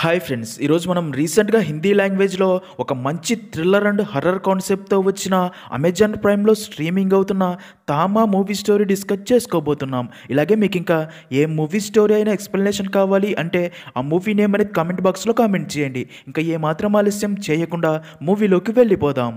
Hi friends, ఈరోజు మనం రీసెంట్గా హిందీ లాంగ్వేజ్లో ఒక మంచి థ్రిల్లర్ అండ్ హర్రర్ కాన్సెప్ట్తో వచ్చిన అమెజాన్ ప్రైమ్లో స్ట్రీమింగ్ అవుతున్న తామా మూవీ స్టోరీ డిస్కస్ చేసుకోబోతున్నాం. ఇలాగే మీకు ఇంకా ఏ మూవీ స్టోరీ అయినా ఎక్స్ప్లెనేషన్ కావాలి అంటే ఆ మూవీ నేమ్ అనేది కామెంట్ బాక్స్లో కామెంట్ చేయండి. ఇంకా ఏ మాత్రం ఆలస్యం చేయకుండా మూవీలోకి వెళ్ళిపోదాం.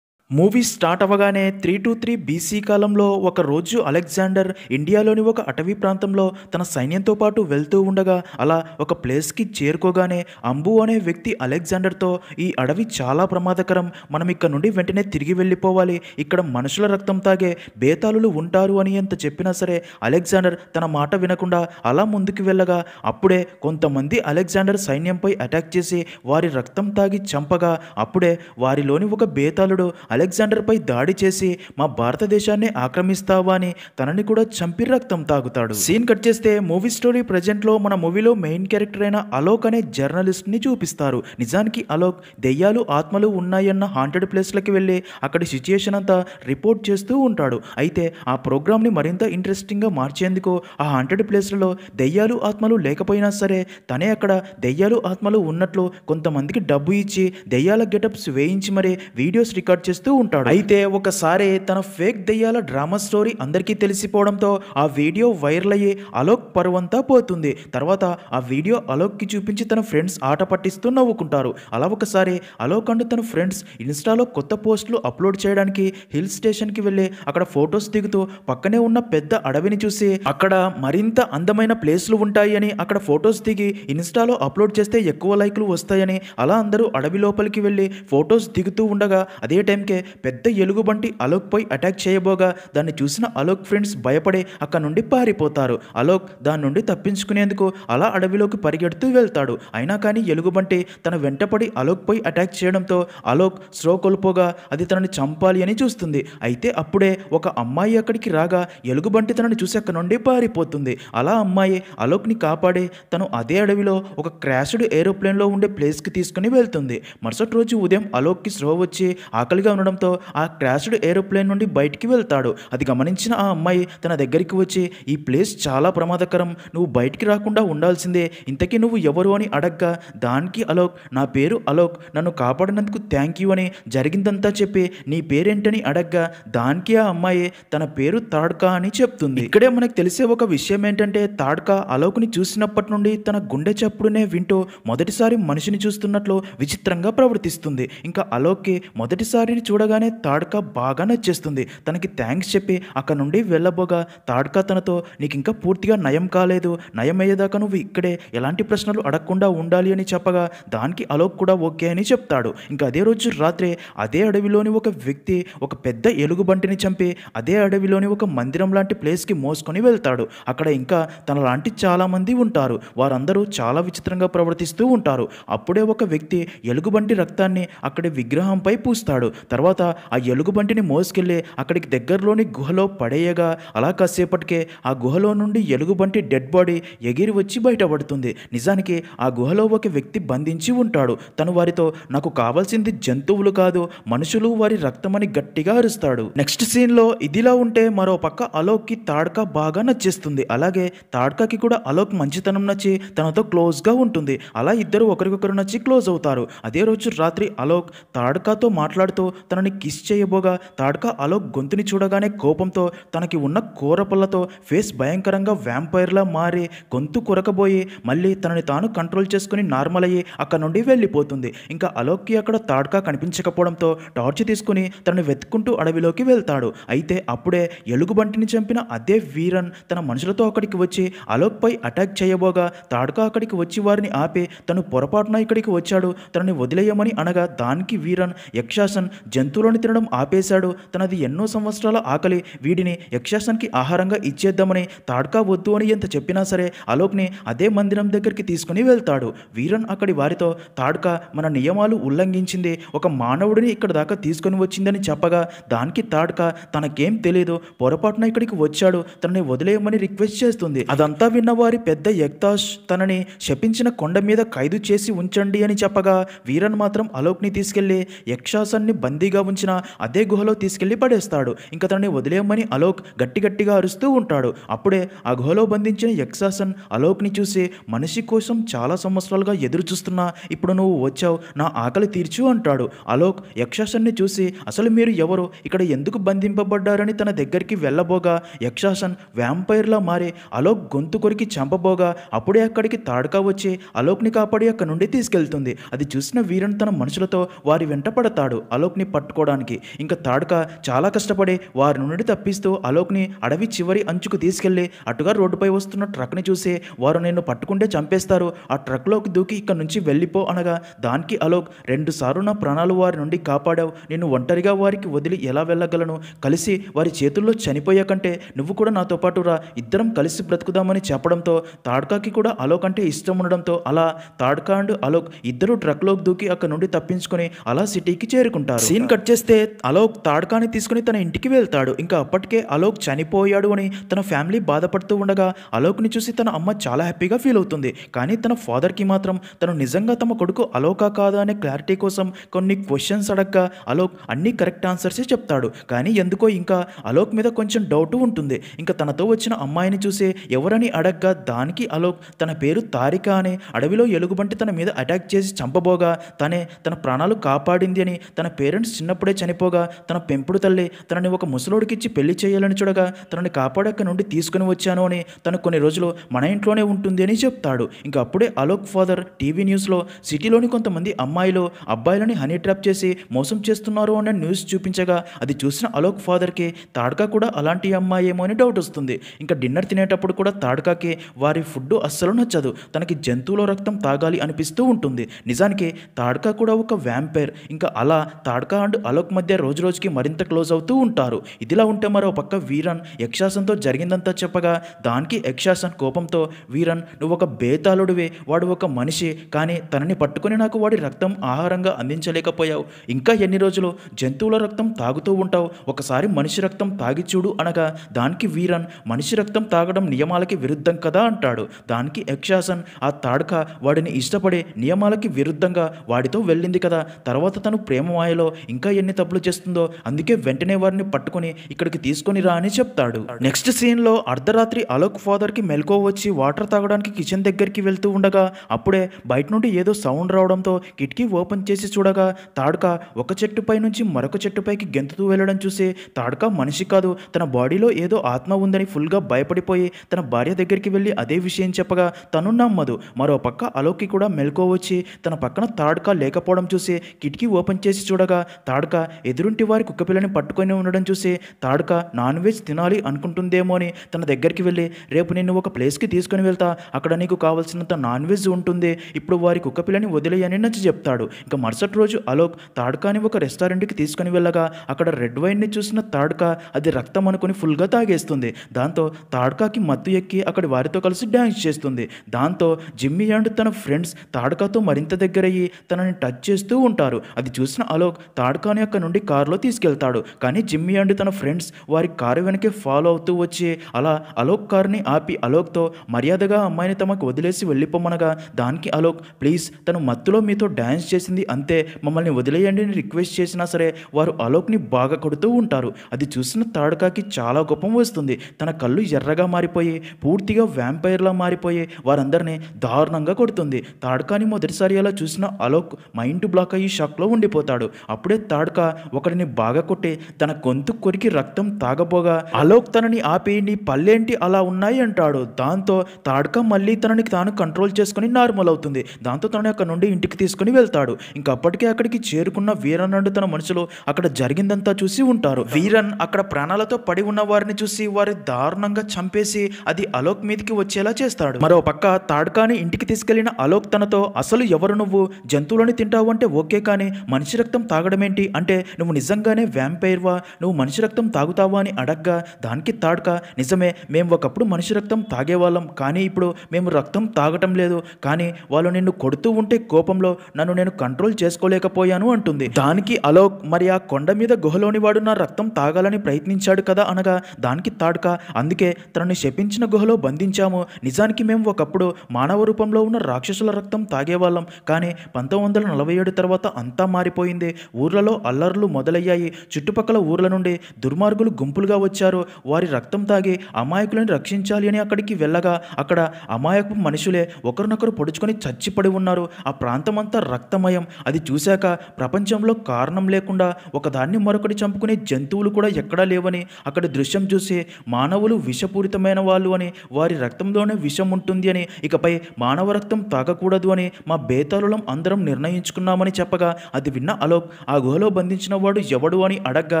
మూవీ స్టార్ట్ అవ్వగానే 323 బీసీ కాలంలో ఒక రోజు అలెగ్జాండర్ ఇండియాలోని ఒక అటవీ ప్రాంతంలో తన సైన్యంతో పాటు వెళ్తూ ఉండగా అలా ఒక ప్లేస్కి చేరుకోగానే అంబు అనే వ్యక్తి అలెగ్జాండర్తో, ఈ అడవి చాలా ప్రమాదకరం, మనం ఇక్కడ నుండి వెంటనే తిరిగి వెళ్ళిపోవాలి, ఇక్కడ మనుషుల రక్తం తాగే బేతాళులు ఉంటారు అని ఎంత చెప్పినా సరే అలెగ్జాండర్ తన మాట వినకుండా అలా ముందుకు వెళ్ళగా అప్పుడే కొంతమంది అలెగ్జాండర్ సైన్యంపై అటాక్ చేసి వారి రక్తం తాగి చంపగా అప్పుడే వారిలోని ఒక బేతాళుడు అలెగ్జాండర్పై దాడి చేసి మా భారతదేశాన్ని ఆక్రమిస్తావా అని తనని కూడా చంపి రక్తం తాగుతాడు. సీన్ కట్ చేస్తే మూవీ స్టోరీ ప్రజెంట్లో మన మూవీలో మెయిన్ క్యారెక్టర్ అయిన అలోక్ అనే జర్నలిస్ట్ని చూపిస్తారు. నిజానికి అలోక్ దెయ్యాలు ఆత్మలు ఉన్నాయన్న హాంటెడ్ ప్లేస్లకి వెళ్ళి అక్కడి సిచ్యుయేషన్ అంతా రిపోర్ట్ చేస్తూ ఉంటాడు. అయితే ఆ ప్రోగ్రామ్ని మరింత ఇంట్రెస్టింగ్గా మార్చేందుకు ఆ హాంటెడ్ ప్లేస్లలో దెయ్యాలు ఆత్మలు లేకపోయినా సరే తనే అక్కడ దెయ్యాలు ఆత్మలు ఉన్నట్లు కొంతమందికి డబ్బు ఇచ్చి దెయ్యాల గెటప్స్ వేయించి మరీ వీడియోస్ రికార్డ్ చేస్తూ ఉంటాడు. అయితే ఒకసారి తన ఫేక్ దెయ్యాల డ్రామా స్టోరీ అందరికీ తెలిసిపోవడంతో ఆ వీడియో వైరల్ అయ్యి అలోక్ పరువంతా పోతుంది. తర్వాత ఆ వీడియో అలోక్కి చూపించి తన ఫ్రెండ్స్ ఆట పట్టిస్తూ నవ్వుకుంటారు. అలా ఒకసారి అలోక్ అండ్ తన ఫ్రెండ్స్ ఇన్స్టాలో కొత్త పోస్టులు అప్లోడ్ చేయడానికి హిల్ స్టేషన్కి వెళ్ళి అక్కడ ఫొటోస్ దిగుతూ పక్కనే ఉన్న పెద్ద అడవిని చూసి అక్కడ మరింత అందమైన ప్లేస్లు ఉంటాయి అని అక్కడ ఫొటోస్ దిగి ఇన్స్టాలో అప్లోడ్ చేస్తే ఎక్కువ లైక్లు వస్తాయని అలా అందరూ అడవి లోపలికి వెళ్ళి ఫొటోస్ దిగుతూ ఉండగా అదే టైంకే పెద్ద ఎలుగుబంటి అలోక్ పై అటాక్ చేయబోగా దాన్ని చూసిన అలోక్ ఫ్రెండ్స్ భయపడి అక్కడ నుండి పారిపోతారు. అలోక్ దాని నుండి తప్పించుకునేందుకు అలా అడవిలోకి పరిగెడుతూ వెళ్తాడు. అయినా కానీ ఎలుగుబంటి తన వెంటపడి అలోక్ పై అటాక్ చేయడంతో అలోక్ స్లో కోల్పోగా అది తనని చంపాలి అని చూస్తుంది. అయితే అప్పుడే ఒక అమ్మాయి అక్కడికి రాగా ఎలుగుబంటి తనని చూసి అక్కడ నుండి పారిపోతుంది. అలా అమ్మాయి అలోక్ని కాపాడి తను అదే అడవిలో ఒక క్రాష్డ్ ఏరోప్లేన్లో ఉండే ప్లేస్కి తీసుకుని వెళ్తుంది. మరుసటి రోజు ఉదయం అలోక్కి స్లో వచ్చి ఆకలిగా ఉండడంతో ఆ క్రాష్డ్ ఏరోప్లేన్ నుండి బయటికి వెళ్తాడు. అది గమనించిన ఆ అమ్మాయి తన దగ్గరికి వచ్చి, ఈ ప్లేస్ చాలా ప్రమాదకరం, నువ్వు బయటికి రాకుండా ఉండాల్సిందే, ఇంతకీ నువ్వు ఎవరు అని అడగ్గా దానికి అలోక్, నా పేరు అలోక్, నన్ను కాపాడినందుకు థ్యాంక్ యూ అని జరిగిందంతా చెప్పి నీ పేరేంటని అడగ్గా దానికి ఆ అమ్మాయి తన పేరు తాడ్కా అని చెప్తుంది. ఇక్కడే మనకు తెలిసే ఒక విషయం ఏంటంటే తాడ్కా అలోక్ని చూసినప్పటి నుండి తన గుండె చప్పుడునే వింటూ మొదటిసారి మనిషిని చూస్తున్నట్లు విచిత్రంగా ప్రవర్తిస్తుంది. ఇంకా అలోక్కి మొదటిసారిని చూడగానే తాడ్కా బాగా నచ్చేస్తుంది. తనకి థ్యాంక్స్ చెప్పి అక్కడ నుండి వెళ్ళబోగా తాడ్కా తనతో, నీకు ఇంకా పూర్తిగా నయం కాలేదు, నయం అయ్యేదాకా నువ్వు ఇక్కడే ఎలాంటి ప్రశ్నలు అడగకుండా ఉండాలి అని చెప్పగా దానికి అలోక్ కూడా ఓకే అని చెప్తాడు. ఇంకా అదే రోజు రాత్రి అదే అడవిలోని ఒక వ్యక్తి ఒక పెద్ద ఎలుగుబంటిని చంపి అదే అడవిలోని ఒక మందిరం లాంటి ప్లేస్కి మోసుకొని వెళ్తాడు. అక్కడ ఇంకా తన లాంటి చాలామంది ఉంటారు. వారందరూ చాలా విచిత్రంగా ప్రవర్తిస్తూ ఉంటారు. అప్పుడే ఒక వ్యక్తి ఎలుగుబంటి రక్తాన్ని అక్కడి విగ్రహంపై పూస్తాడు. తర్వాత ఆ ఎలుగుబంటిని మోసుకెళ్ళి అక్కడికి దగ్గరలోని గుహలో పడేయగా అలా కాసేపటికే ఆ గుహలో నుండి ఎలుగుబంటి డెడ్ బాడీ ఎగిరి వచ్చి బయటపడుతుంది. నిజానికి ఆ గుహలో ఒక వ్యక్తి బంధించి ఉంటాడు. తను వారితో, నాకు కావాల్సింది జంతువులు కాదు మనుషులు, వారి రక్తమని గట్టిగా అరుస్తాడు. నెక్స్ట్ సీన్లో ఇదిలా ఉంటే మరో పక్క అలోక్కి తాడ్కా బాగా నచ్చేస్తుంది. అలాగే తాడ్కాకి కూడా అలోక్ మంచితనం నచ్చి తనతో క్లోజ్గా ఉంటుంది. అలా ఇద్దరు ఒకరికొకరు నచ్చి క్లోజ్ అవుతారు. అదే రోజు రాత్రి అలోక్ తాడ్కాతో మాట్లాడుతూ తనని కిస్ చేయబోగా తాడ్కా అలోక్ గొంతుని చూడగానే కోపంతో తనకి ఉన్న కూరపళ్ళతో ఫేస్ భయంకరంగా వ్యాంపైర్లా మారి గొంతు కొరకబోయి మళ్ళీ తనని తాను కంట్రోల్ చేసుకుని నార్మల్ అయ్యి అక్కడ నుండి వెళ్ళిపోతుంది. ఇంకా అలోక్కి అక్కడ తాడ్కా కనిపించకపోవడంతో టార్చ్ తీసుకుని తనని వెతుక్కుంటూ అడవిలోకి వెళ్తాడు. అయితే అప్పుడే ఎలుగుబంటిని చంపిన అదే వీరన్ తన మనుషులతో అక్కడికి వచ్చి అలోక్ పై అటాక్ చేయబోగా తాడ్కా అక్కడికి వచ్చి వారిని ఆపి తను పొరపాటున ఇక్కడికి వచ్చాడు, తనని వదిలేయమని అనగా దానికి వీరన్, యక్షాసన్ జంతువులను తినడం ఆపేశాడు, తనది ఎన్నో సంవత్సరాల ఆకలి, వీడిని యక్షాసన్కి ఆహారంగా ఇచ్చేద్దామని తాడ్కా వద్దు అని ఎంత చెప్పినా సరే అలోక్ని అదే మందిరం దగ్గరికి తీసుకుని వెళ్తాడు. వీరన్ అక్కడి వారితో, తాడ్కా మన నియమాలు ఉల్లంఘించింది, ఒక మానవుడిని ఇక్కడ దాకా తీసుకొని వచ్చిందని చెప్పగా దానికి తాడ్కా తనకేం తెలియదు, పొరపాటున ఇక్కడికి వచ్చాడు, తనని వదిలేయమని రిక్వెస్ట్ చేస్తుంది. అదంతా విన్న వారి పెద్ద యక్తాష్ తనని శపించిన కొండ మీద ఖైదు చేసి ఉంచండి అని చెప్పగా వీరన్ మాత్రం అలోక్ని తీసుకెళ్లి యక్షాసన్ని బందీగా ఖాళీగా ఉంచిన అదే గుహలో తీసుకెళ్లి పడేస్తాడు. ఇంకా తనని వదిలేయమని అలోక్ గట్టిగా అరుస్తూ ఉంటాడు. అప్పుడే ఆ గుహలో బంధించిన యక్షాసన్ అలోక్ని చూసి, మనిషి కోసం చాలా సంవత్సరాలుగా ఎదురు చూస్తున్నా ఇప్పుడు నువ్వు వచ్చావు, నా ఆకలి తీర్చు అంటాడు. అలోక్ యక్షాసన్ని చూసి, అసలు మీరు ఎవరు, ఇక్కడ ఎందుకు బంధింపబడ్డారని తన దగ్గరికి వెళ్ళబోగా యక్షాసన్ వ్యాంపైర్లా మారి అలోక్ గొంతు కొరికి చంపబోగా అప్పుడే అక్కడికి తాడకా వచ్చి అలోక్ని కాపాడి అక్కడ నుండి తీసుకెళ్తుంది. అది చూసిన వీరన్ తన మనుషులతో వారి వెంట పడతాడు అలోక్ని పట్టుకోవడానికి. ఇంకా తాడకా చాలా కష్టపడి వారి నుండి తప్పిస్తూ అలోక్ని అడవి చివరి అంచుకు తీసుకెళ్లి అటుగా రోడ్డుపై వస్తున్న ట్రక్ని చూసి, వారు నిన్ను పట్టుకుంటే చంపేస్తారు, ఆ ట్రక్లోకి దూకి ఇక్కడ నుంచి వెళ్ళిపో అనగా దానికి అలోక్, 2 సార్లు నా ప్రాణాలు వారి నుండి కాపాడావు, నిన్ను ఒంటరిగా వారికి వదిలి ఎలా వెళ్ళగలను, కలిసి వారి చేతుల్లో చనిపోయే కంటే నువ్వు కూడా నాతో పాటు రా, ఇద్దరం కలిసి బ్రతుకుదామని చెప్పడంతో తాడ్కాకి కూడా అలోక్ అంటే ఇష్టం ఉండడంతో అలా తాడ్కా అండ్ అలోక్ ఇద్దరు ట్రక్లోకి దూకి అక్కడ నుండి తప్పించుకొని అలా సిటీకి చేరుకుంటారు. సీన్ కట్ చేస్తే అలోక్ తాడ్కాని తీసుకుని తన ఇంటికి వెళ్తాడు. ఇంకా అప్పటికే అలోక్ చనిపోయాడు అని తన ఫ్యామిలీ బాధపడుతూ ఉండగా అలోక్ని చూసి తన అమ్మ చాలా హ్యాపీగా ఫీల్ అవుతుంది. కానీ తన ఫాదర్కి మాత్రం తను నిజంగా తమ కొడుకు అలోకా కాదా అనే క్లారిటీ కోసం కొన్ని క్వశ్చన్స్ అడగ్గా అలోక్ అన్ని కరెక్ట్ ఆన్సర్సే చెప్తాడు. కానీ ఎందుకో ఇంకా అలోక్ మీద కొంచెం డౌట్ ఉంటుంది. ఇంకా తనతో వచ్చిన అమ్మాయిని చూసి ఎవరని అడగ్గా దానికి అలోక్ తన పేరు తారిక అని, అడవిలో ఎలుగుబంటి తన మీద అటాక్ చేసి చంపబోగా తనే తన ప్రాణాలు కాపాడింది అని, తన పేరెంట్స్ చిన్నప్పుడే చనిపోగా తన పెంపుడు తల్లి తనని ఒక ముసలోడికిచ్చి పెళ్లి చేయాలని చూడగా తనని కాపాడక నుండి తీసుకుని వచ్చాను అని, తను కొన్ని రోజులు మన ఇంట్లోనే ఉంటుంది అని చెప్తాడు. ఇంకా అప్పుడే అలోక్ ఫాదర్ టీవీ న్యూస్లో సిటీలోని కొంతమంది అమ్మాయిలు అబ్బాయిలని హనీ ట్రాప్ చేసి మోసం చేస్తున్నారు అనే న్యూస్ చూపించగా అది చూసిన అలోక్ ఫాదర్కి తాడ్కా కూడా అలాంటి అమ్మాయి ఏమో అని డౌట్ వస్తుంది. ఇంకా డిన్నర్ తినేటప్పుడు కూడా తాడ్కాకి వారి ఫుడ్ అస్సలు నచ్చదు, తనకి జంతువుల రక్తం తాగాలి అనిపిస్తూ ఉంటుంది. నిజానికి తాడ్కా కూడా ఒక వ్యాంపైర్. ఇంకా అలా తాడ్కా అండ్ అలోక్ మధ్య రోజు రోజుకి మరింత క్లోజ్ అవుతూ ఉంటారు. ఇదిలా ఉంటే మరో పక్క వీరన్ యక్షాసన్తో జరిగిందంతా చెప్పగా దానికి యక్షాసన్ కోపంతో, వీరన్ నువ్వు ఒక బేతాళుడివి, వాడు ఒక మనిషి, కానీ తనని పట్టుకుని నాకు వాడి రక్తం ఆహారంగా అందించలేకపోయావు, ఇంకా ఎన్ని రోజులు జంతువుల రక్తం తాగుతూ ఉంటావు, ఒకసారి మనిషి రక్తం తాగి చూడు అనగా దానికి వీరన్ మనిషి రక్తం తాగడం నియమాలకి విరుద్ధం కదా అంటాడు. దానికి యక్షాసన్, ఆ తాడ్కా వాడిని ఇష్టపడి నియమాలకి విరుద్ధంగా వాడితో వెళ్ళింది కదా, తర్వాత తను ప్రేమ మాయలో ఇంకా ఎన్ని తప్పులు చేస్తుందో, అందుకే వెంటనే వారిని పట్టుకుని ఇక్కడికి తీసుకొని రా అని చెప్తాడు. నెక్స్ట్ సీన్లో అర్ధరాత్రి అలోక్ ఫాదర్కి మెల్కో వచ్చి వాటర్ తాగడానికి కిచెన్ దగ్గరికి వెళ్తూ ఉండగా అప్పుడే బయట నుండి ఏదో సౌండ్ రావడంతో కిటికీ ఓపెన్ చేసి చూడగా తాడ్కా ఒక చెట్టుపై నుంచి మరొక చెట్టుపైకి గెంతుతూ వెళ్ళడం చూసి తాడ్కా మనిషి కాదు, తన బాడీలో ఏదో ఆత్మ ఉందని ఫుల్గా భయపడిపోయి తన భార్య దగ్గరికి వెళ్ళి అదే విషయం చెప్పగా తను నమ్మదు. మరో పక్క అలోక్కి కూడా మెల్కో వచ్చి తన పక్కన తాడ్కా లేకపోవడం చూసి కిటికీ ఓపెన్ చేసి చూడగా తాడ్కా ఎదురుంటి వారి కుక్కపిల్లని పట్టుకొని ఉండడం చూసి తాడ్కా నాన్ వెజ్ తినాలి అనుకుంటుందేమో అని తన దగ్గరికి వెళ్ళి, రేపు నిన్ను ఒక ప్లేస్కి తీసుకుని వెళ్తా, అక్కడ నీకు కావాల్సినంత నాన్ వెజ్ ఉంటుంది, ఇప్పుడు వారి కుక్కపిల్లని వదిలేయని నచ్చి చెప్తాడు. ఇంకా మరుసటి రోజు అలోక్ తాడ్కాని ఒక రెస్టారెంట్కి తీసుకుని వెళ్ళగా అక్కడ రెడ్ వైన్ని చూసిన తాడ్కా అది రక్తం అనుకుని ఫుల్గా తాగేస్తుంది. దాంతో తాడ్కాకి మత్తు ఎక్కి అక్కడి వారితో కలిసి డ్యాన్స్ చేస్తుంది. దాంతో జిమ్మీ అండ్ తన ఫ్రెండ్స్ తాడ్కాతో మరింత దగ్గరయ్యి తనని టచ్ చేస్తూ ఉంటారు. అది చూసిన అలోక్ తాడ్కాని అక్కడ నుండి కారులో తీసుకెళ్తాడు. కానీ జిమ్మీ అండ్ తన ఫ్రెండ్స్ వారి కారు వెనకే ఫాలో అవుతూ వచ్చి అలా అలోక్ కారుని ఆపి అలోక్తో మర్యాదగా అమ్మాయిని తమకు వదిలేసి వెళ్ళిపోమనగా దానికి అలోక్, ప్లీజ్ తను మత్తులో మీతో డ్యాన్స్ చేసింది అంతే, మమ్మల్ని వదిలేయండి అని రిక్వెస్ట్ చేసినా సరే వారు అలోక్ని బాగా కొడుతూ ఉంటారు. అది చూసిన తాడ్కాకి చాలా కోపం వస్తుంది. తన కళ్ళు ఎర్రగా మారిపోయి పూర్తిగా వ్యాంపైర్లా మారిపోయి వారందరినీ దారుణంగా కొడుతుంది. తాడ్కాని మొదటిసారి అలా చూసిన అలోక్ మైండ్ బ్లాక్ అయ్యి షాక్లో ఉండిపోతాడు. అప్పుడే తాడ్కా ఒకడిని బాగా కొట్టి తన గొంతు కొరికి రక్తం తాగబోగా అలోక్ తనని ఆపి, నీ పళ్ళేంటి అలా ఉన్నాయి అంటాడు. దాంతో తాడ్కా మళ్ళీ తనని తాను కంట్రోల్ చేసుకుని నార్మల్ అవుతుంది. దాంతో తనని అక్కడ నుండి ఇంటికి తీసుకుని వెళ్తాడు. ఇంకా అప్పటికే అక్కడికి చేరుకున్న వీరన్ అండ్ తన మనుషులు అక్కడ జరిగిందంతా చూసి ఉంటారు. వీరన్ అక్కడ ప్రాణాలతో పడి ఉన్న వారిని చూసి వారి దారుణంగా చంపేసి అది అలోక్ మీదకి వచ్చేలా చేస్తాడు. మరో పక్క తాడ్కాని ఇంటికి తీసుకెళ్లిన అలోక్ తనతో, అసలు ఎవరు నువ్వు, జంతువులని తింటావు అంటే ఓకే, కానీ మనిషి రక్తం తాగడమేంటి, అంటే నువ్వు నిజంగానే వ్యాంపైర్వా, నువ్వు మనిషి రక్తం తాగుతావా అని అడగ్గా దానికి తాడ్కా, నిజమే, మేము ఒకప్పుడు మనిషి రక్తం తాగేవాళ్ళం, కానీ ఇప్పుడు మేము రక్తం తాగటం లేదు, కానీ వాళ్ళు నిన్ను కొడుతూ ఉంటే కోపంలో నన్ను నేను కంట్రోల్ చేసుకోలేకపోయాను అంటుంది. దానికి అలోక్, మరి ఆ కొండ మీద గుహలోని వాడు నా రక్తం తాగాలని ప్రయత్నించాడు కదా అనగా దానికి తాడ్కా, అందుకే తనని శపించిన గుహలో బంధించాము, నిజానికి మేము ఒకప్పుడు మానవ రూపంలో ఉన్న రాక్షసుల రక్తం తాగేవాళ్ళం, కానీ 1947 తర్వాత అంతా మారిపోయింది, ఊర్లలో ఊర్లలో అల్లర్లు మొదలయ్యాయి. చుట్టుపక్కల ఊర్ల నుండి దుర్మార్గులు గుంపులుగా వచ్చారు. వారి రక్తం తాగి అమాయకులను రక్షించాలి అని అక్కడికి వెళ్ళగా అక్కడ అమాయకపు మనుషులే ఒకరినొకరు పొడుచుకొని చచ్చిపడి ఉన్నారు. ఆ ప్రాంతమంతా రక్తమయం. అది చూశాక ప్రపంచంలో కారణం లేకుండా ఒకదాన్ని మరొకటి చంపుకునే జంతువులు కూడా ఎక్కడా లేవని, అక్కడి దృశ్యం చూసి మానవులు విషపూరితమైన వాళ్ళు అని, వారి రక్తంలోనే విషం ఉంటుంది అని, ఇకపై మానవ రక్తం తాగకూడదు అని మా బేతాళులం అందరం నిర్ణయించుకున్నామని చెప్పగా అది విన్న అలోక్ ఆ గుహలో బంధించిన వాడు ఎవడు అని అడగ్గా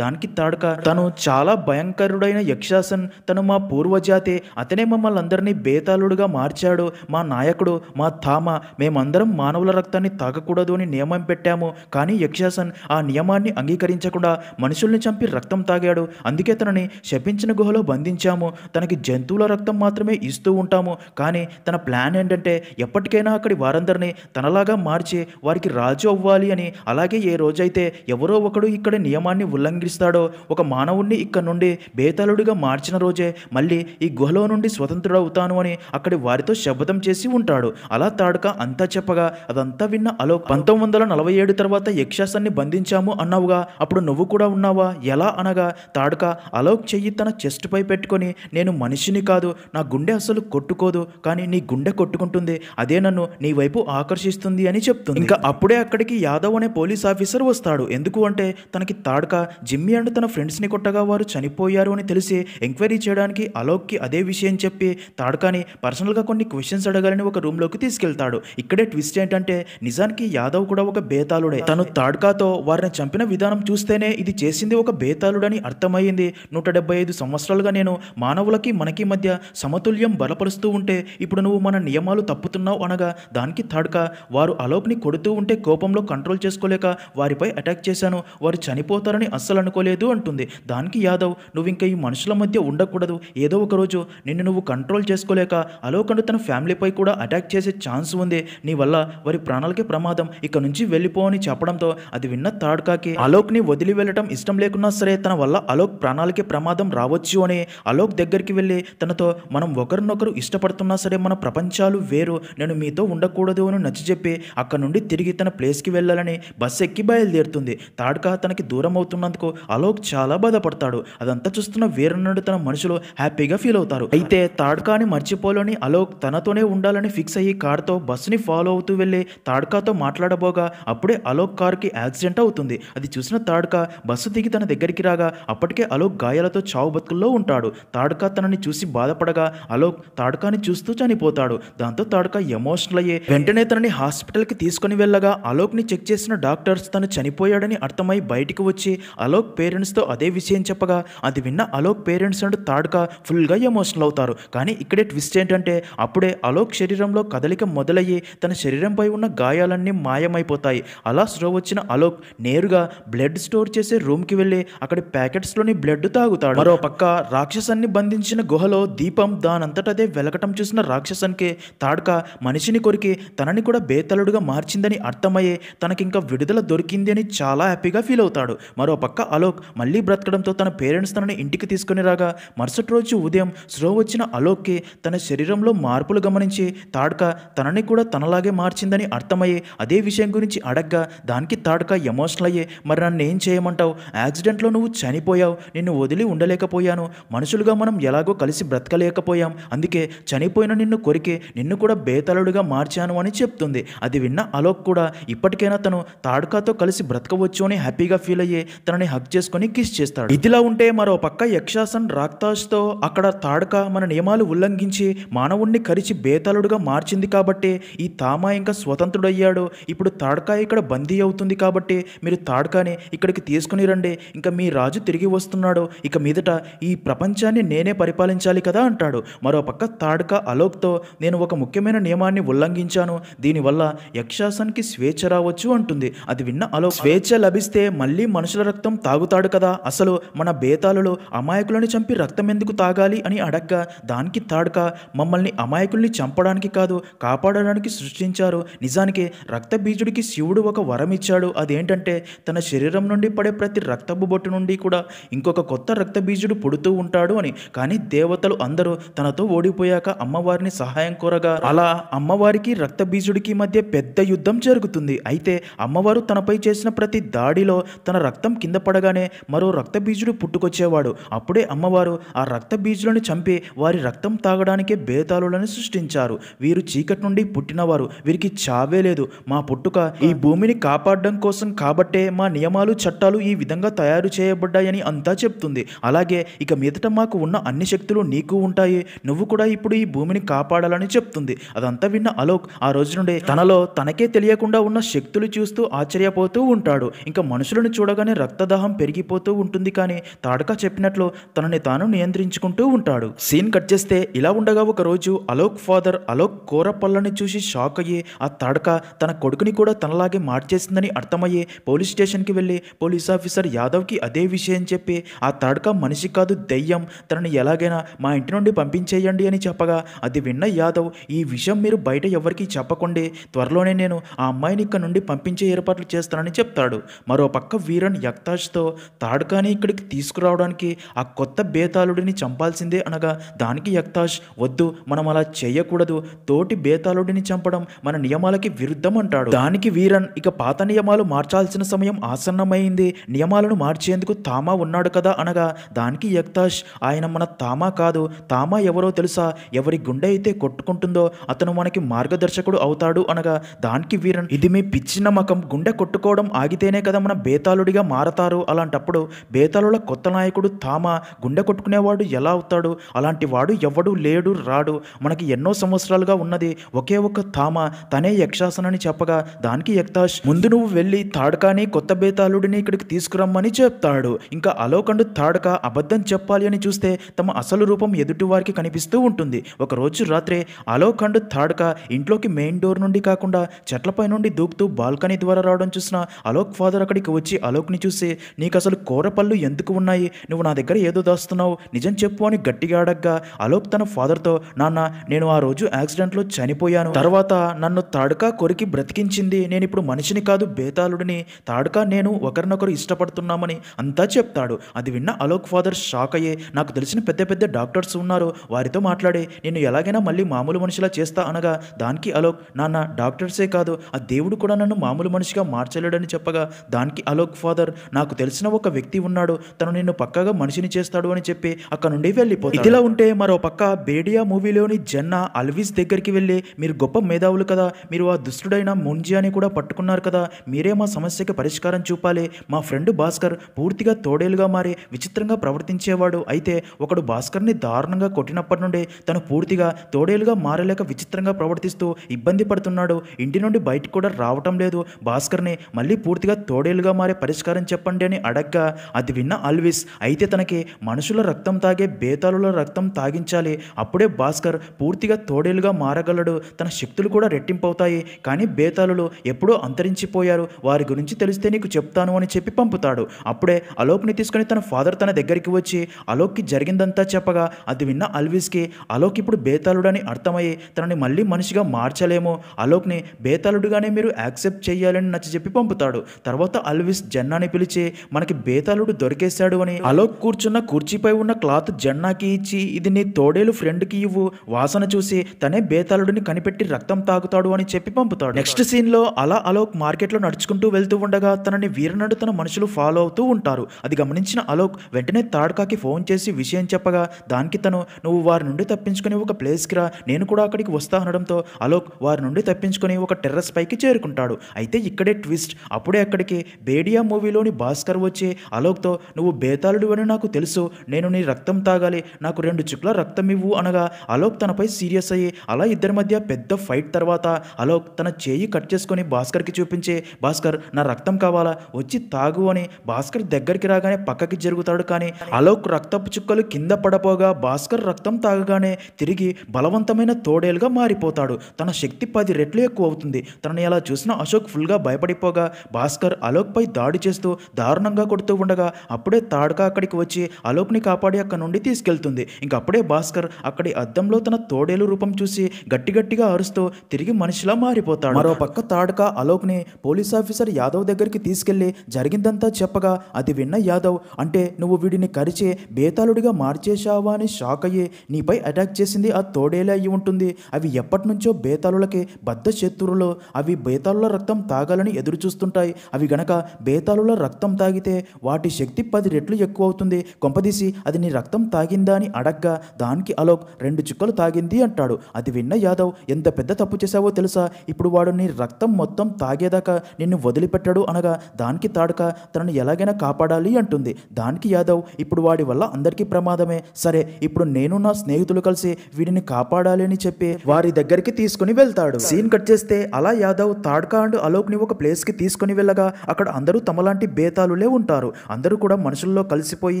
దానికి తాడక తను చాలా భయంకరుడైన యక్షాసన్, తను మా పూర్వజాతే, అతనే మమ్మల్ని అందరినీ బేతాళుడుగా మార్చాడు, మా నాయకుడు, మా ధామ, మేమందరం మానవుల రక్తాన్ని తాగకూడదు అని నియమం పెట్టాము. కానీ యక్షాసన్ ఆ నియమాన్ని అంగీకరించకుండా మనుషుల్ని చంపి రక్తం తాగాడు. అందుకే తనని శపించిన గుహలో బంధించాము. తనకి జంతువుల రక్తం మాత్రమే ఇస్తూ ఉంటాము. కానీ తన ప్లాన్ ఏంటంటే ఎప్పటికైనా అక్కడి వారందరినీ తనలాగా మార్చి వారికి రాజు అవ్వాలి అని. అలాగే ఏ రోజైతే ఎవరో ఒకడు ఇక్కడ నియమాన్ని ఉల్లంఘిస్తాడో, ఒక మానవుణ్ణి ఇక్కడ నుండి బేతాళుడిగా మార్చిన రోజే మళ్ళీ ఈ గుహలో నుండి స్వతంత్రుడవుతాను అని అక్కడి వారితో శపథం చేసి ఉంటాడు. అలా తాడక అంతా చెప్పగా అదంతా విన్న అలోక్ 1947 తర్వాత యక్షాసన్ని బంధించాము అన్నావుగా, అప్పుడు నువ్వు కూడా ఉన్నావా, ఎలా అనగా తాడక అలోక్ చెయ్యి తన చెస్ట్ పై పెట్టుకొని నేను మనిషిని కాదు, నా గుండె అసలు కొట్టుకోదు, కానీ నీ గుండె కొట్టుకుంటుంది, అదే నన్ను నీ వైపు ఆకర్షిస్తుంది అని చెప్తుంది. ఇంకా అప్పుడే అక్కడికి యాదవ్ అనే పోలీస్ ఆఫీసర్ వస్తాడు. ఎందుకు అంటే తనకి తాడక జిమ్మీ అండ్ తన ఫ్రెండ్స్ని కొట్టగా వారు చనిపోయారు అని తెలిసి ఎంక్వైరీ చేయడానికి అలోక్కి అదే విషయం చెప్పి తాడకాని పర్సనల్గా కొన్ని క్వశ్చన్స్ అడగాలని ఒక రూమ్లోకి తీసుకెళ్తాడు. ఇక్కడే ట్విస్ట్ ఏంటంటే నిజానికి యాదవ్ కూడా ఒక బేతాళుడే. తను తాడకాతో వారిని చంపిన విధానం చూస్తేనే ఇది చేసింది ఒక బేతాళుడని అర్థమయ్యింది. 175 సంవత్సరాలుగా నేను మానవులకి మనకి మధ్య సమతుల్యం బలపరుస్తూ ఉంటే ఇప్పుడు నువ్వు మన నియమాలు తప్పుతున్నావు అనగా దానికి తాడక వారు అలోక్ని కొడుతూ ఉంటే కోపంలో కంట్రోల్ చేసుకోలేక వారిపై అటాక్ చేశాను, వారు చనిపోతారని అస్సలు అనుకోలేదు అంటుంది. దానికి యాదవ్ నువ్వు ఇంకా ఈ మనుషుల మధ్య ఉండకూడదు, ఏదో ఒక రోజు నిన్ను నువ్వు కంట్రోల్ చేసుకోలేక అలోక్ అండ్ తన ఫ్యామిలీపై కూడా అటాక్ చేసే ఛాన్స్ ఉంది, నీ వల్ల వారి ప్రాణాలకే ప్రమాదం, ఇక నుంచి వెళ్ళిపో అని చెప్పడంతో అది విన్న తాడకాకి అలోక్ని వదిలి వెళ్ళటం ఇష్టం లేకున్నా సరే తన వల్ల అలోక్ ప్రాణాలకి ప్రమాదం రావచ్చు అని అలోక్ దగ్గరికి వెళ్ళి తనతో మనం ఒకరినొకరు ఇష్టపడుతున్నా సరే మన ప్రపంచాలు వేరు, నేను మీతో ఉండకూడదు అని నచ్చజెప్పి అక్కడ నుండి తిరిగి తన ప్లేస్కి వెళ్ళాలని బస్ ఎక్కి బయలుదేరుతుంది. తాడక తనకి దూరం అవుతున్నందుకు అలోక్ చాలా బాధపడతాడు. అదంతా చూస్తున్న వీరన్నుడు తన మనుషులు హ్యాపీగా ఫీల్ అవుతారు. అయితే తాడకాని మర్చిపోలేని అలోక్ తనతోనే ఉండాలని ఫిక్స్ అయ్యి కార్తో బస్సుని ఫాలో అవుతూ వెళ్ళి తాడకాతో మాట్లాడబోగా అప్పుడే అలోక్ కార్కి యాక్సిడెంట్ అవుతుంది. అది చూసిన తాడక బస్సు దిగి తన దగ్గరికి రాగా అప్పటికే అలోక్ గాయాలతో చావు బతుకుల్లో ఉంటాడు. తాడక తనని చూసి బాధపడగా అలోక్ తాడకాని చూస్తూ చనిపోతాడు. దాంతో తాడక ఎమోషనల్ అయ్యి వెంటనే తనని హాస్పిటల్కి తీసుకుని వెళ్ళగా అలోక్ని చెక్ చేసిన డాక్టర్స్ తను చనిపోయాడని అర్థమై బయటికి వచ్చి అలోక్ పేరెంట్స్తో అదే విషయం చెప్పగా అది విన్న అలోక్ పేరెంట్స్ అండ్ తాడక ఫుల్గా ఎమోషనల్ అవుతారు. కానీ ఇక్కడే ట్విస్ట్ ఏంటంటే అప్పుడే అలోక్ శరీరంలో కదలిక మొదలయ్యి తన శరీరంపై ఉన్న గాయాలన్నీ మాయమైపోతాయి. అలా స్లో వచ్చిన అలోక్ నేరుగా బ్లడ్ స్టోర్ చేసే రూమ్కి వెళ్ళి అక్కడి ప్యాకెట్స్లోని బ్లడ్ తాగుతాడు. మరో పక్క రాక్షసాన్ని బంధించిన గుహలో దీపం దానంతటదే వెలగటం చూసిన రాక్షసన్కి తాడక మనిషిని కొరికి తనని కూడా బేతలుడుగా మార్చిందని అర్థమయ్యే తనకింకా విడుదల దొరికింది అని చాలా హ్యాపీగా ఫీల్ అవుతాడు. మరో పక్క అలోక్ మళ్ళీ బ్రతకడంతో తన పేరెంట్స్ తనని ఇంటికి తీసుకుని రాగా మరుసటి రోజు ఉదయం స్లో వచ్చిన అలోక్కి తన శరీరంలో మార్పులు గమనించి తాడక తనని కూడా తనలాగే మార్చిందని అర్థమయ్యే అదే విషయం గురించి అడగ్గా దానికి తాడక ఎమోషనల్ అయ్యే మరి నన్ను ఏం చేయమంటావు, యాక్సిడెంట్లో నువ్వు చనిపోయావు, నిన్ను వదిలి ఉండలేకపోయాను, మనుషులుగా మనం ఎలాగో కలిసి బ్రతకలేకపోయాం, అందుకే చనిపోయిన నిన్ను కొరికి నిన్ను కూడా బేతలుడుగా మార్చాను అని చెప్తుంది. అది విన్న అలోక్ కూడా ఇప్పటికైనా తను తాడకాతో కలిసి బ్రతకవచ్చు అని హ్యాపీగా ఫీల్ అయ్యి తనని హక్ చేసుకొని కిస్ చేస్తాడు. ఇదిలా ఉంటే మరో పక్క యక్షాసన్ రాక్తాష్తో అక్కడ తాడక మన నియమాలు ఉల్లంఘించి మానవుణ్ణి కరిచి బేతాళుడుగా మార్చింది కాబట్టి ఈ తామా ఇంకా స్వతంత్రుడయ్యాడు, ఇప్పుడు తాడక ఇక్కడ బందీ అవుతుంది కాబట్టి మీరు తాడకాని ఇక్కడికి తీసుకుని రండి, ఇంకా మీ రాజు తిరిగి వస్తున్నాడు, ఇక మీదట ఈ ప్రపంచాన్ని నేనే పరిపాలించాలి కదా అంటాడు. మరో పక్క తాడక అలోక్తో నేను ఒక ముఖ్యమైన నియమాన్ని ఉల్లంఘించాను, దీనివల్ల యక్షాసన్కి స్వేచ్ఛ రావచ్చు అంటుంది. అది విన్న అలోక్ స్వేచ్ఛ లభిస్తే మళ్ళీ మనుషుల రక్తం తాగుతాడు కదా, అసలు మన బేతాళులు అమాయకులను చంపి రక్తం ఎందుకు తాగాలి అని అడగ్గా దానికి తాడక మమ్మల్ని అమాయకుల్ని చంపడానికి కాదు కాపాడడానికి సృష్టించారు, నిజానికి రక్త బీజుడికి శివుడు ఒక వరం ఇచ్చాడు, అదేంటంటే తన శరీరం నుండి పడే ప్రతి రక్తపు బొట్టు నుండి కూడా ఇంకొక కొత్త రక్త బీజుడు పుడుతూ ఉంటాడు అని. కానీ దేవతలు అందరూ తనతో ఓడిపోయాక అమ్మవారిని సహాయం కోరగా అలా అమ్మవారికి రక్త బీజుడికి మధ్య పెద్ద యుద్ధం జరుగుతుంది. అయితే అమ్మవారు తనపై చేసిన చేసిన ప్రతి దాడిలో తన రక్తం కింద పడగానే మరో రక్త బీజుడు పుట్టుకొచ్చేవాడు. అప్పుడే అమ్మవారు ఆ రక్త బీజులను చంపి వారి రక్తం తాగడానికే బేతాళులను సృష్టించారు. వీరు చీకటి నుండి పుట్టినవారు, వీరికి చావే లేదు. మా పుట్టుక ఈ భూమిని కాపాడడం కోసం కాబట్టే మా నియమాలు చట్టాలు ఈ విధంగా తయారు చేయబడ్డాయని అంతా చెప్తుంది. అలాగే ఇక మీదట మాకు ఉన్న అన్ని శక్తులు నీకు ఉంటాయి, నువ్వు కూడా ఇప్పుడు ఈ భూమిని కాపాడాలని చెప్తుంది. అదంతా విన్న అలోక్ ఆ రోజు నుండి తనలో తనకే తెలియకుండా ఉన్న శక్తులు చూస్తూ ఆశ్చర్యపోతూ ఉంటాడు. ఇంకా మనుషులను చూడగానే రక్తదాహం పెరిగిపోతూ ఉంటుంది. కానీ తాడకా చెప్పినట్లు తనని తాను నియంత్రించుకుంటూ ఉంటాడు. సీన్ కట్ చేస్తే ఇలా ఉండగా ఒక రోజు అలోక్ ఫాదర్ అలోక్ కోరపల్లని చూసి షాక్ అయ్యి ఆ తాడకా తన కొడుకుని కూడా తనలాగే మార్చేసిందని అర్థమయ్యి పోలీస్ స్టేషన్కి వెళ్ళి పోలీస్ ఆఫీసర్ యాదవ్కి అదే విషయం చెప్పి ఆ తాడకా మనిషి కాదు దెయ్యం, తనని ఎలాగైనా మా ఇంటి నుండి పంపించేయండి అని చెప్పగా అది విన్న యాదవ్ ఈ విషయం మీరు బయట ఎవరికీ చెప్పకండి, త్వరలోనే నేను ఆ అమ్మాయిని ఇక్కడ నుండి పంపించే ఏర్పాట్లు చేస్తానని చెప్తాడు. మరో పక్క వీరన్ యక్తాష్తో తాడకాని ఇక్కడికి తీసుకురావడానికి ఆ కొత్త బేతాళుడిని చంపాల్సిందే అనగా దానికి యక్తాష్ వద్దు, మనం అలా చేయకూడదు, తోటి బేతాళుడిని చంపడం మన నియమాలకి విరుద్ధం అంటాడు. దానికి వీరన్ ఇక పాత నియమాలు మార్చాల్సిన సమయం ఆసన్నమైంది, నియమాలను మార్చేందుకు తామా ఉన్నాడు కదా అనగా దానికి యక్తాష్ ఆయన మన తామా కాదు, తామా ఎవరో తెలుసా, ఎవరి గుండె అయితే కొట్టుకుంటుందో అతను మనకి మార్గదర్శకుడు అవుతాడు అనగా దానికి వీరన్ ఇది మీ పిచ్చి నమ్మకం, గుండె కొట్టుకోవడం ఆగితేనే కదా మన బేతాళుడిగా మారతారు, అలాంటప్పుడు బేతాళుల కొత్త నాయకుడు తామా గుండె కొట్టుకునేవాడు ఎలా అవుతాడు, అలాంటి వాడు ఎవడు లేడు రాడు, మనకి ఎన్నో సంవత్సరాలుగా ఉన్నది ఒకే ఒక తామా, తనే యక్షాసనని చెప్పగా దానికి యక్తాష్ ముందు నువ్వు వెళ్ళి తాడకాని కొత్త బేతాళుడిని ఇక్కడికి తీసుకురమ్మని చెప్తాడు. ఇంకా అలోక్ అండ్ తాడక అబద్ధం చెప్పాలి అని చూస్తే తమ అసలు రూపం ఎదుటి వారికి కనిపిస్తూ ఉంటుంది. ఒక రోజు రాత్రి అలోక్ అండ్ తాడక ఇంట్లోకి మెయిన్ డోర్ నుండి కాకుండా చెట్లపై నుండి దూకుతూ బాల్కనీ ద్వారా రావడం చూసిన అలోక్ ఫాదర్ అక్కడికి వచ్చి అలోక్ని చూసి నీకు అసలు కూరపళ్ళు ఎందుకు ఉన్నాయి, నువ్వు నా దగ్గర ఏదో దాస్తున్నావు, నిజం చెప్పు అని గట్టిగా అడగ్గా అలోక్ తన ఫాదర్తో నాన్న నేను ఆ రోజు యాక్సిడెంట్లో చనిపోయాను, తర్వాత నన్ను తాడకా కొరికి బ్రతికించింది, నేను ఇప్పుడు మనిషిని కాదు బేతాళుడిని, తాడకా నేను ఒకరినొకరు ఇష్టపడుతున్నామని అంతా చెప్తాడు. అది విన్న అలోక్ ఫాదర్ షాక్ అయ్యే నాకు తెలిసిన పెద్ద పెద్ద డాక్టర్స్ ఉన్నారు, వారితో మాట్లాడి నేను ఎలాగైనా మళ్ళీ మామూలు మనిషిలా చేస్తా అనగా దానికి అలోక్ నాన్న డాక్టర్సే కాదు ఆ దేవుడు కూడా నన్ను మామూలు మనిషిగా మార్చలేడని చెప్పగా దానికి అలోక్ ఫాదర్ నాకు తెలిసిన ఒక వ్యక్తి ఉన్నాడు, తను నిన్ను పక్కగా మనిషిని చేస్తాడు అని చెప్పి అక్కడ నుండి వెళ్ళిపోతాడు. ఇదిలా ఉంటే మరో పక్క బేడియా మూవీలోని జన్నా అల్విస్ దగ్గరికి వెళ్ళి మీరు గొప్ప మేధావులు కదా, మీరు ఆ దుష్టుడైన ముంజియాని కూడా పట్టుకున్నారు కదా, మీరే మా సమస్యకి పరిష్కారం చూపాలి, మా ఫ్రెండ్ భాస్కర్ పూర్తిగా తోడేలుగా మారి విచిత్రంగా ప్రవర్తించేవాడు, అయితే ఒకడు భాస్కర్ని దారుణంగా కొట్టినప్పటి నుండి తను పూర్తిగా తోడేలుగా మారలేక విచిత్రంగా ప్రవర్తిస్తూ ఇబ్బంది పడుతున్నాడు, ఇంటి నుండి బయటకు కూడా రావటం లేదు, భాస్కర్ని మళ్ళీ పూర్తిగా తోడేలుగా మారే పరిష్కారం చెప్పండి అని అడగ్గా అది విన్న అల్విస్ అయితే తనకి మనుషుల రక్తం తాగే బేతాళుల రక్తం తాగించాలి, అప్పుడే భాస్కర్ పూర్తిగా తోడేలుగా మారగలడు, తన శక్తులు కూడా రెట్టింపవుతాయి, కానీ బేతాళులు ఎప్పుడో అంతరించిపోయారు, వారి గురించి తెలిస్తే నీకు చెప్తాను అని చెప్పి పంపుతాడు. అప్పుడే అలోక్ని తీసుకుని తన ఫాదర్ తన దగ్గరికి వచ్చి అలోక్కి జరిగిందంతా చెప్పగా అది విన్న అల్విస్కి అలోక్ ఇప్పుడు బేతాళుడని అర్థమయ్యి తనని మళ్ళీ మనిషిగా మార్చలేము, అలోక్ని బేతాళుడుగానే మీరు యాక్సెప్ట్ చేయాలని నచ్చజెప్పి పంపుతాడు. తర్వాత అల్విస్ జన్నాని పిలిచి మనకి బేతాళుడు దొరికేశాడు అని అలోక్ కూర్చున్న కుర్చీపై ఉన్న క్లాత్ జన్నాకి ఇచ్చి ఇది నీ తోడేలు ఫ్రెండ్కి ఇవ్వు, వాసన చూసి తనే బేతాళుడిని కనిపెట్టి రక్తం తాగుతాడు అని చెప్పి పంపుతాడు. నెక్స్ట్ సీన్ లో అలా అలోక్ మార్కెట్లో నడుచుకుంటూ వెళ్తూ ఉండగా తనని వీరనడు తన మనుషులు ఫాలో అవుతూ ఉంటారు. అది గమనించిన అలోక్ వెంటనే తాడకాకి ఫోన్ చేసి విషయం చెప్పగా దానికి తను నువ్వు వారి నుండి తప్పించుకుని ఒక ప్లేస్కి రా, నేను కూడా అక్కడికి వస్తా అనడంతో అలోక్ వారి నుండి తప్పించుకుని ఒక టెర్రస్ పైకి చేరుకుంటాడు. అయితే ఇక్కడే ట్విస్ట్, అప్పుడే అక్కడికి బేడియా మూవీలోని భాస్కర్ వచ్చి అలోక్తో నువ్వు బేతాళుడు అని నాకు తెలుసు, నేను నీ రక్తం తాగాలి, నాకు 2 చుక్కల రక్తం ఇవ్వు అనగా అలోక్ తనపై సీరియస్ అయ్యి అలా ఇద్దరి మధ్య పెద్ద ఫైట్ తర్వాత అలోక్ తన చేయి కట్ చేసుకొని భాస్కర్కి చూపించి భాస్కర్ నా రక్తం కావాలా వచ్చి తాగు అని భాస్కర్ దగ్గరికి రాగానే పక్కకి జరుగుతాడు. కానీ అలోక్ రక్తపు చుక్కలు కింద పడపోగా భాస్కర్ రక్తం తాగగానే తిరిగి బలవంతమైన తోడేలుగా మారిపోతాడు, తన శక్తి 10 రెట్లు ఎక్కువ అవుతుంది. తనని అలా చూసిన అశోక్ ఫుల్గా భయపడిపోగా భాస్కర్ అలోక్ పై దాడి చేస్తూ దారుణంగా కొడుతూ ఉండగా అప్పుడే తాడకా అక్కడికి వచ్చి అలోక్ని కాపాడి అక్కడ నుండి తీసుకెళ్తుంది. ఇంకప్పుడే భాస్కర్ అక్కడి అద్దంలో తన తోడేలు రూపం చూసి గట్టిగా అరుస్తూ తిరిగి మనిషిలా మారిపోతాడు. మరో పక్క తాడకా అలోక్ని పోలీస్ ఆఫీసర్ యాదవ్ దగ్గరికి తీసుకెళ్లి జరిగిందంతా చెప్పగా అది విన్న యాదవ్ అంటే నువ్వు వీడిని కరిచి బేతాళుడిగా మార్చేశావా అని షాక్ అయ్యి నీపై అటాక్ చేసింది ఆ తోడేలే అయి ఉంటుంది, అవి ఎప్పటి నుంచో బేతాళులకి బద్ద శత్రువులు, అవి బేతాళుల రక్తం తాగాలని ఎదురు చూస్తూ వస్తుంటాయి. అవి గనక బేతాళుల రక్తం తాగితే వాటి శక్తి 10 రెట్లు ఎక్కువ అవుతుంది. కొంపదీసి అది నీ రక్తం తాగిందా అని అడగ్గా దానికి అలోక్ 2 చుక్కలు తాగింది అంటాడు. అది విన్న యాదవ్ ఎంత పెద్ద తప్పు చేశావో తెలుసా, ఇప్పుడు వాడు నీ రక్తం మొత్తం తాగేదాకా నిన్ను వదిలిపెట్టడు అనగా దానికి తాడుక తనను ఎలాగైనా కాపాడాలి అంటుంది. దానికి యాదవ్ ఇప్పుడు వాడి వల్ల అందరికీ ప్రమాదమే, సరే ఇప్పుడు నేను నా స్నేహితులు కలిసి వీడిని కాపాడాలి అని చెప్పి వారి దగ్గరికి తీసుకుని వెళ్తాడు. సీన్ కట్ చేస్తే అలా యాదవ్ తాడ్కా అండ్ అలోక్ ని ఒక ప్లేస్ కి తీసుకుని వెళ్ళగా అక్కడ అందరూ తమలాంటి బేతాళులే ఉంటారు. అందరూ కూడా మనుషుల్లో కలిసిపోయి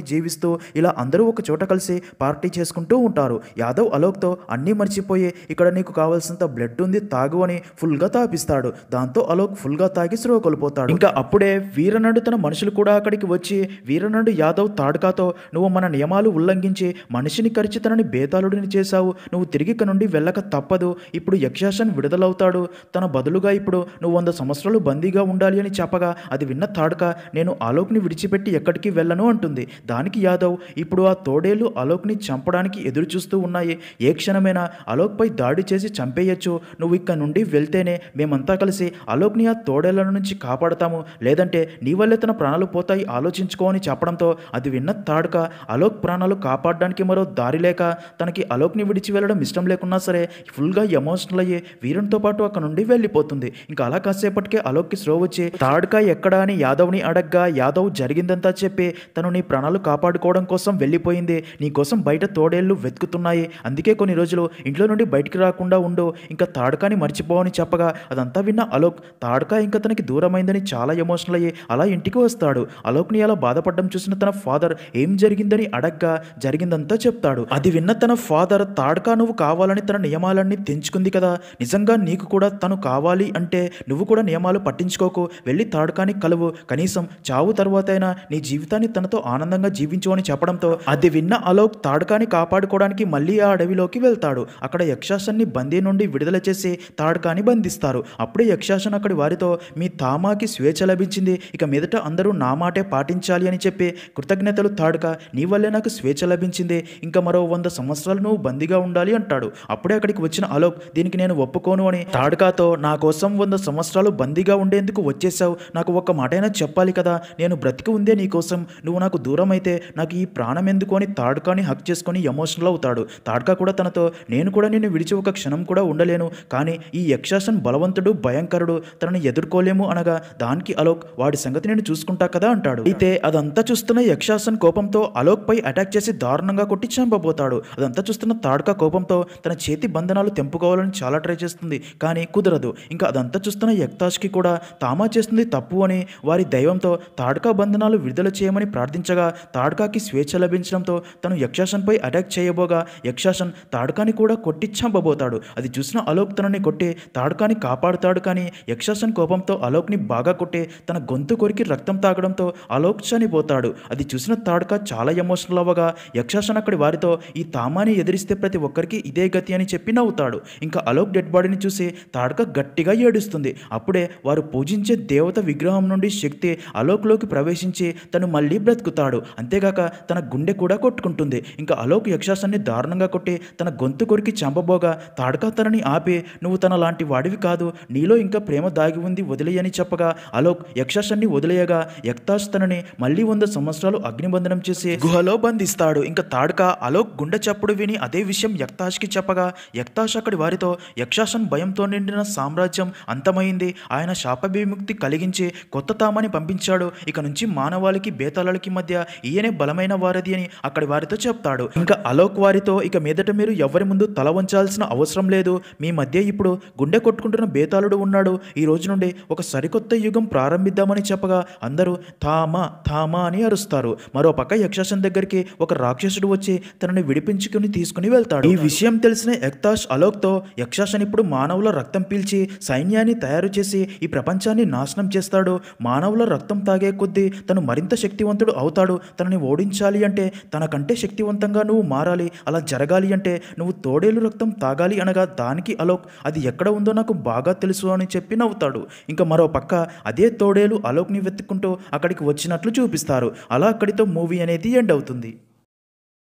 జీవిస్తూ ఇలా అందరూ ఒక చోట కలిసి పార్టీ చేసుకుంటూ ఉంటారు. యాదవ్ అలోక్ తో అన్నీ మర్చిపోయి ఇక్కడ నీకు కావాల్సినంత బ్లడ్ ఉంది తాగు అని ఫుల్ గా తాపిస్తాడు. దాంతో అలోక్ ఫుల్ గా తాగి స్రో కోల్పోతాడు. ఇంకా అప్పుడే వీరనడు తన మనుషులు కూడా అక్కడికి వచ్చి వీరనడు యాదవ్ తాడ్కాతో నువ్వు మన నియమాలు ఉల్లంఘించి మనిషిని కరిచి తనని బేతాళుడిని చేశావు, నువ్వు తిరిగి ఇక్కడ నుండి వెళ్ళక తప్పదు, ఇప్పుడు యక్షాసన్ విడుదలవుతాడు, తన బదులుగా ఇప్పుడు నువ్వు 100 సంవత్సరాలు బందీగా ఉండాలి అని చెప్పగా అది విన్న తాడ్కా నేను అలోక్ని విడిచిపెట్టి ఎక్కడికి వెళ్ళను అంటుంది. దానికి యాదవ్ ఇప్పుడు ఆ తోడేళ్లు అలోక్ని చంపడానికి ఎదురు చూస్తూ ఉన్నాయి, ఏ క్షణమైనా అలోక్ పై దాడి చేసి చంపేయచ్చు, నువ్వు ఇక్కడ నుండి వెళ్తేనే మేమంతా కలిసి అలోక్ని ఆ తోడేళ్ల నుంచి కాపాడతాము, లేదంటే నీ వల్లే తన ప్రాణాలు పోతాయి ఆలోచించుకో అని చెప్పడంతో అది విన్న తాడ్కా అలోక్ ప్రాణాలు కాపాడడానికి మరో దారి లేక తనకి అలోక్ని విడిచి వెళ్ళడం ఇష్టం లేకున్నా సరే ఫుల్గా ఎమోషనల్ అయ్యి వీరునితో పాటు అక్కడ నుండి వెళ్ళిపోతుంది. ఇంకా అలా కాసేపటికే అలోక్కి స్లో వచ్చి తాడ్కా ఎక్కడా అని యాదవ్ని అడగ్గా యాదవ్ జరిగిందంతా చెప్పి తను నీ ప్రాణాలు కాపాడుకోవడం కోసం వెళ్ళిపోయింది, నీ కోసం బయట తోడేళ్లు వెతుకుతున్నాయి, అందుకే కొన్ని రోజులు ఇంట్లో నుండి బయటికి రాకుండా ఉండు, ఇంకా తాడ్కాని మర్చిపోవని చెప్పగా అదంతా విన్న అలోక్ తాడ్కా ఇంకా తనకి దూరమైందని చాలా ఎమోషనల్ అయ్యి అలా ఇంటికి వస్తాడు. అలోక్ని అలా బాధపడడం చూసిన తన ఫాదర్ ఏం జరిగిందని అడగ్గా జరిగిందంతా చెప్తాడు. అది విన్న తన ఫాదర్ తాడ్కా నువ్వు కావాలని తన నియమాలన్నీ తెంచుకుంది కదా, నిజంగా నీకు కూడా తను కావాలి అంటే నువ్వు కూడా నియమాలు పట్టించుకోకు, వెళ్ళి తాడ్కాని కలువు, కనీసం చావు తర్వాత అయినా నీ జీవితాన్ని తనతో ఆనందంగా జీవించు అని చెప్పడంతో అది విన్న అలోక్ తాడ్కాని కాపాడుకోవడానికి మళ్ళీ ఆ అడవిలోకి వెళ్తాడు. అక్కడ యక్షాసన్ని బందీ నుండి విడుదల చేసి తాడ్కాని బంధిస్తారు. అప్పుడే యక్షాసన్ అక్కడి వారితో మీ తామాకి స్వేచ్ఛ లభించింది, ఇక మీదట అందరూ నా మాటే పాటించాలి అని చెప్పి కృతజ్ఞతలు తాడ్కా, నీ వల్లే నాకు స్వేచ్ఛ లభించింది, ఇంకా మరో 100 సంవత్సరాలు నువ్వు బందీగా ఉండాలి అంటాడు. అప్పుడే అక్కడికి వచ్చిన అలోక్ దీనికి నేను ఒప్పుకోను అని తాడ్కాతో నా కోసం 100 సంవత్సరాలు బందీగా ఉండేందుకు వచ్చేసావు, నాకు ఒక్క మాటైనా చెప్పాలి కదా, నేను బ్రతికి ఉందే నీకోసం, నువ్వు నాకు దూరం అయితే నాకు ఈ ప్రాణం ఎందుకు అని తాడ్కాని హక్ చేసుకొని ఎమోషనల్ అవుతాడు. తాడ్కా కూడా తనతో నేను కూడా నిన్ను విడిచి ఒక క్షణం కూడా ఉండలేను, కానీ ఈ యక్షాసన్ బలవంతుడు భయంకరుడు, తనని ఎదుర్కోలేము అనగా దానికి అలోక్ వాడి సంగతి నేను చూసుకుంటా కదా అంటాడు. అయితే అదంతా చూస్తున్న యక్షాసన్ కోపంతో అలోక్ పై అటాక్ చేసి దారుణంగా కొట్టి చంపబోతాడు. అదంతా చూస్తున్న తాడ్కా కోపంతో తన చేతి బంధనాలు తెంపుకోవాలని చాలా ట్రై చేస్తుంది, కానీ కుదరదు. ఇంకా అదంతా చూస్తున్న యక్తాష్కి కూడా తామా చేస్తుంది తప్పు అని వారి దైవంతో తాడ్కా బంధనాలు విడుదల చేయమని ప్రార్థించగా తాడ్కాకి స్వేచ్ఛ లభించడంతో తను యక్షాసన్ పై అటాక్ చేయబోగా యక్షాసన్ తాడ్కాని కూడా కొట్టి చంపబోతాడు. అది చూసిన అలోక్ తనని కొట్టి తాడ్కాని కాపాడుతాడు, కానీ యక్షాసన్ కోపంతో అలోక్ని బాగా కొట్టి తన గొంతు కొరికి రక్తం తాగడంతో అలోక్ చనిపోతాడు. అది చూసిన తాడ్కా చాలా ఎమోషనల్ అవ్వగా యక్షాసన్ అక్కడి వారితో ఈ తామాని ఎదిరిస్తే ప్రతి ఒక్కరికి ఇదే గతి అని చెప్పి నవ్వుతాడు. ఇంకా అలోక్ డెడ్ బాడీని చూసి తాడ్కా గట్టిగా ఏడుస్తుంది. అప్పుడే వారు పూజించే దేవత విగ్రహం నుండి శక్తి అలోక్లోకి ప్రవేశించి తను మళ్ళీ బ్రతుకుతాడు. అంతేగాక తన గుండె కూడా కొట్టుకుంటుంది. ఇంకా అలోక్ యక్షాసన్ని దారుణంగా కొట్టి తన గొంతు కొరికి చంపబోగా తాడ్కా తనని ఆపి నువ్వు తన లాంటి వాడివి కాదు, నీలో ఇంకా ప్రేమ దాగి ఉంది వదిలేయని చెప్పగా అలోక్ యక్షాసన్ని వదిలేయగా యక్తాష్ తనని మళ్ళీ 100 సంవత్సరాలు అగ్నిబంధనం చేసి గుహలో బంధిస్తాడు. ఇంకా తాడ్కా అలోక్ గుండె చప్పుడు విని అదే విషయం యక్తాష్కి చెప్పగా యక్తాష్ అక్కడి వారితో యక్షాసన్ భయంతో నిండిన సామ్రాజ్యం అంతమైంది, ఆయన శాప విముక్తి కలిగించి కొత్త తామని పంపించాడు, ఇక నుంచి మానవాళికి బేతాళాలకి మధ్య ఈయనే బలమైన వారది అని అక్కడి వారితో చెప్తాడు. ఇంకా అలోక్ వారితో ఇక మీదట మీరు ఎవరి ముందు తల వంచాల్సిన అవసరం లేదు, మీ మధ్య ఇప్పుడు గుండె కొట్టుకుంటున్న బేతాళుడు ఉన్నాడు, ఈ రోజు నుండి ఒక సరికొత్త యుగం ప్రారంభిద్దామని చెప్పగా అందరూ థామా థామా అని అరుస్తారు. మరో పక్క యక్షాసన్ దగ్గరికి ఒక రాక్షసుడు వచ్చి తనని విడిపించుకుని తీసుకుని వెళ్తాడు. ఈ విషయం తెలిసిన యక్తాష్ అలోక్తో యక్షాసన్ ఇప్పుడు మానవుల రక్తం పీల్చి సైన్యాన్ని తయారు చేసి ఈ ప్రపంచాన్ని నాశనం చేస్తాడు, మానవుల రక్తం తాగే కొద్దీ తను మరింత శక్తివంతుడు అవుతాడు, తనని ఓడించాలి అంటే తనకంటే శక్తివంతంగా నువ్వు మారాలి, అలా జరగాలి అంటే నువ్వు తోడేలు రక్తం తాగాలి అనగా దానికి అలోక్ అది ఎక్కడ ఉందో నాకు బాగా తెలుసు అని చెప్పి నవ్వుతాడు. ఇంకా మరో పక్క అదే తోడేలు అలోక్ని వెతుక్కుంటూ అక్కడికి వచ్చినట్లు చూపిస్తారు. అలా అక్కడితో మూవీ అనేది ఎండ్ అవుతుంది.